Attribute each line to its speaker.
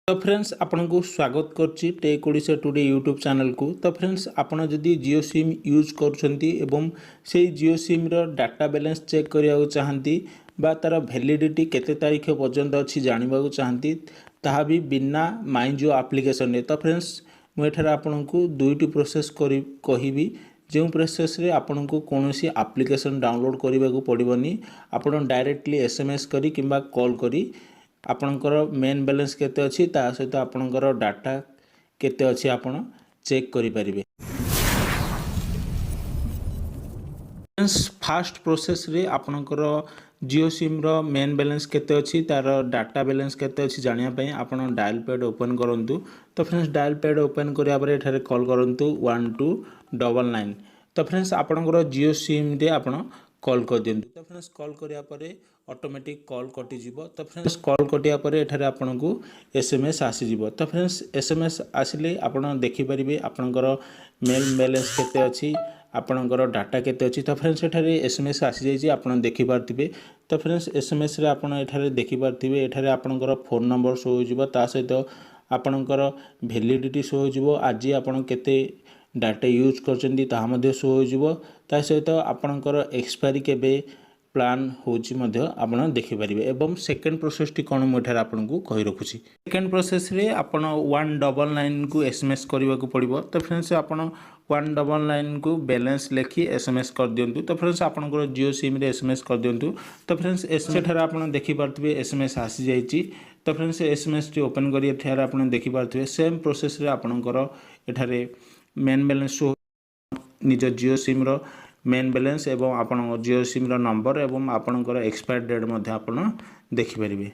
Speaker 1: तो फ्रेंड्स आपन को स्वागत करछि tech Odisha today YouTube channel को। तो फ्रेंड्स आपन जदि जियो सिम यूज करछंती एवं से जियो सिम रो डाटा बैलेंस चेक करिया चाहंती बा तार वैलिडिटी केते तारीख पर्यंत अछि जानिबा चाहंती ताहा भी बिना माई जियो एप्लीकेशन ने। तो फ्रेंड्स मु एठार आपन को दुईटी प्रोसेस कहिबी जो प्रोसेस रे आपन को कोनोसी एप्लीकेशन डाउनलोड करबा को पड़िबनी। आपन डायरेक्टली एसएमएस करी किंबा कॉल करी आपणकर मेन बैलेंस केते अछि ता सहित आपणकर डाटा केते अछि आपण चेक करि परिबे। फास्ट प्रोसेस रे आपणकर जियो सिम रो मेन बैलेंस केते अछि तार डाटा बैलेंस केते अछि जानिया पई आपण डायल पैड ओपन करंतु। तो फ्रेंड्स डायल पैड ओपन करिया परे एठारे कॉल करंतु 1299। तो फ्रेंड्स आपणकर जियो सिम रे आपण कॉल कर दियंतु। तो फ्रेंड्स कॉल करिया परे ऑटोमेटिक कॉल कटि जिवो। तो फ्रेंड्स कॉल कटिया परे एठारे आपन को एसएमएस आसी जिवो। तो फ्रेंड्स एसएमएस आसिले आपण देखि परिबे आपणकर मेल बैलेंस केते अछि आपणकर डाटा केते अछि। तो फ्रेंड्स एठारे एसएमएस आसी जाई छी आपण देखि पारथिबे। तो फ्रेंड्स एसएमएस रे आपण एठारे देखि पारथिबे एठारे आपणकर फोन नंबर शो हो जिवो ता सहित आपणकर वैलिडिटी शो हो जिवो आज आपण केते डाटा यूज करचंदी ता मध्ये शो हो जिवो ता सहित आपणकर एक्सपायरी केबे प्लान होची मध्य आपण देखि परिबे। एवं सेकंड प्रोसेस टी कोन मोठार आपन को कहि रखुची। सेकंड प्रोसेस रे आपण 199 को एसएमएस करबा को पड़िबो। तो फ्रेंड्स आपण 199 को बैलेंस लेखि एसएमएस कर दियंतु। तो फ्रेंड्स आपण को जियो सिम रे एसएमएस कर दियंतु। तो फ्रेंड्स एसएमएस ठरा आपण देखि पारथिबे एसएमएस आसी जाईची। तो फ्रेंड्स एसएमएस टी ओपन करिया ठरा आपण देखि पारथिबे सेम प्रोसेस रे आपणकर एठारे मेन बैलेंस शो निज जियो सिम रो मेन बैलेंस एवं आपण जियो सिम रो नंबर एवं आपणकर एक्सपायर डेट मध्ये आपण देखि परिबे।